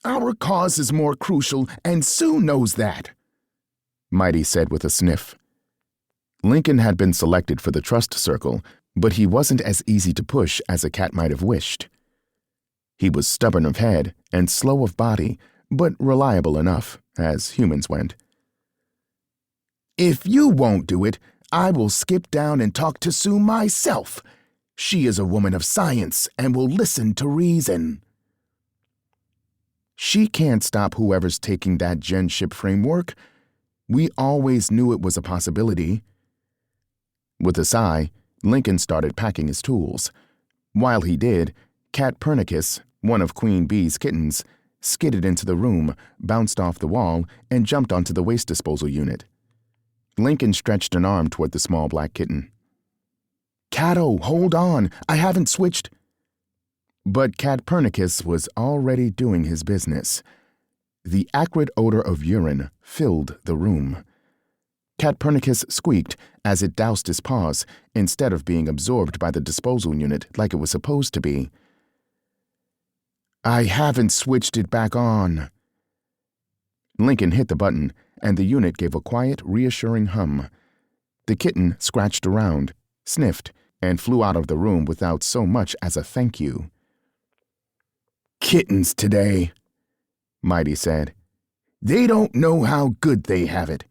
Our cause is more crucial, and Sue knows that," Mighty said with a sniff. Lincoln had been selected for the trust circle, but he wasn't as easy to push as a cat might have wished. He was stubborn of head and slow of body, but reliable enough, as humans went. "If you won't do it, I will skip down and talk to Sue myself. She is a woman of science and will listen to reason." "She can't stop whoever's taking that genship framework. We always knew it was a possibility." With a sigh, Lincoln started packing his tools. While he did, Catpernicus, one of Queen Bee's kittens, skidded into the room, bounced off the wall, and jumped onto the waste disposal unit. Lincoln stretched an arm toward the small black kitten. "Cato, hold on, I haven't switched." But Catpernicus was already doing his business. The acrid odor of urine filled the room. Catpernicus squeaked as it doused his paws instead of being absorbed by the disposal unit like it was supposed to be. "I haven't switched it back on." Lincoln hit the button, and the unit gave a quiet, reassuring hum. The kitten scratched around, sniffed, and flew out of the room without so much as a thank you. "Kittens today," Mighty said. "They don't know how good they have it.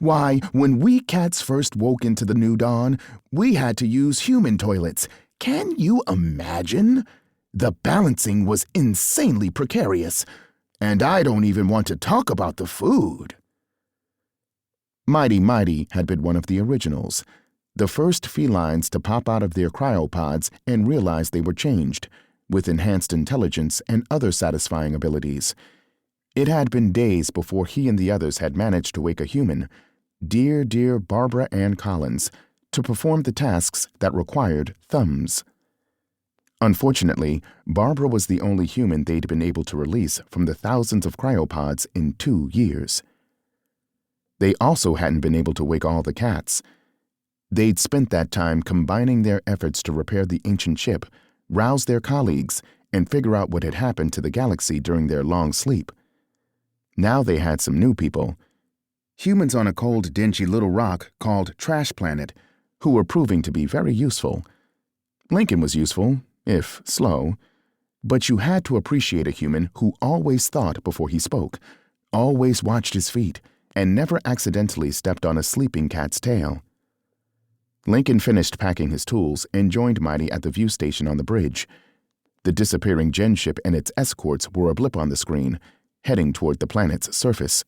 Why, when we cats first woke into the new dawn, we had to use human toilets. Can you imagine? The balancing was insanely precarious, and I don't even want to talk about the food." Mighty had been one of the originals, the first felines to pop out of their cryopods and realize they were changed, with enhanced intelligence and other satisfying abilities. It had been days before he and the others had managed to wake a human, dear Barbara Ann Collins, to perform the tasks that required thumbs. Unfortunately, Barbara was the only human they'd been able to release from the thousands of cryopods in 2 years. They also hadn't been able to wake all the cats. They'd spent that time combining their efforts to repair the ancient ship, rouse their colleagues, and figure out what had happened to the galaxy during their long sleep. Now they had some new people, humans on a cold, dingy little rock called Trash Planet, who were proving to be very useful. Lincoln was useful, if slow, but you had to appreciate a human who always thought before he spoke, always watched his feet, and never accidentally stepped on a sleeping cat's tail. Lincoln finished packing his tools and joined Mighty at the view station on the bridge. The disappearing genship and its escorts were a blip on the screen, heading toward the planet's surface.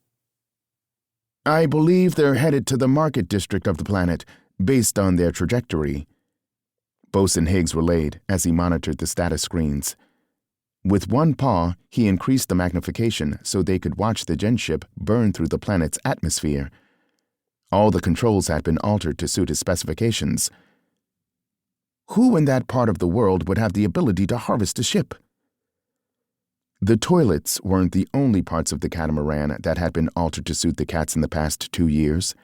"I believe they're headed to the market district of the planet, based on their trajectory," Bosun Higgs relayed as he monitored the status screens. With one paw, he increased the magnification so they could watch the genship burn through the planet's atmosphere. All the controls had been altered to suit his specifications. Who in that part of the world would have the ability to harvest a ship? The toilets weren't the only parts of the catamaran that had been altered to suit the cats in the past 2 years.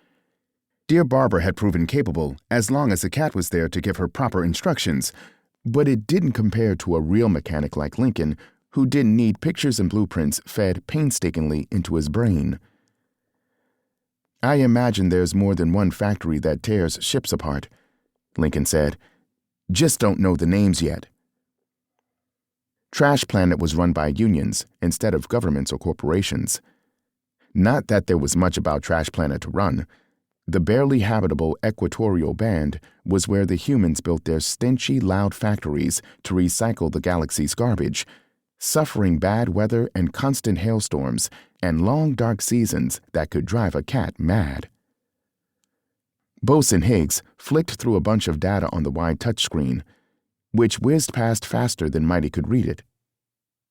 Dear Barbara had proven capable as long as a cat was there to give her proper instructions, but it didn't compare to a real mechanic like Lincoln, who didn't need pictures and blueprints fed painstakingly into his brain. "I imagine there's more than one factory that tears ships apart," Lincoln said. "Just don't know the names yet." Trash Planet was run by unions instead of governments or corporations. Not that there was much about Trash Planet to run. The barely habitable equatorial band was where the humans built their stinchy, loud factories to recycle the galaxy's garbage, suffering bad weather and constant hailstorms and long, dark seasons that could drive a cat mad. Bosun Higgs flicked through a bunch of data on the wide touchscreen, which whizzed past faster than Mighty could read it.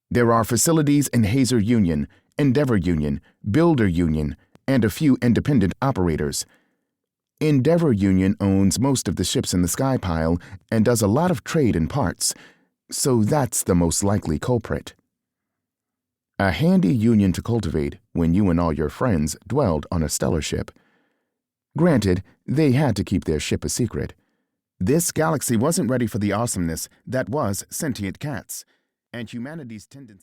"There are facilities in Hazer Union, Endeavor Union, Builder Union, and a few independent operators. Endeavor Union owns most of the ships in the sky pile and does a lot of trade in parts, so that's the most likely culprit. A handy union to cultivate when you and all your friends dwelled on a stellar ship. Granted, they had to keep their ship a secret. This galaxy wasn't ready for the awesomeness that was sentient cats, and humanity's tendency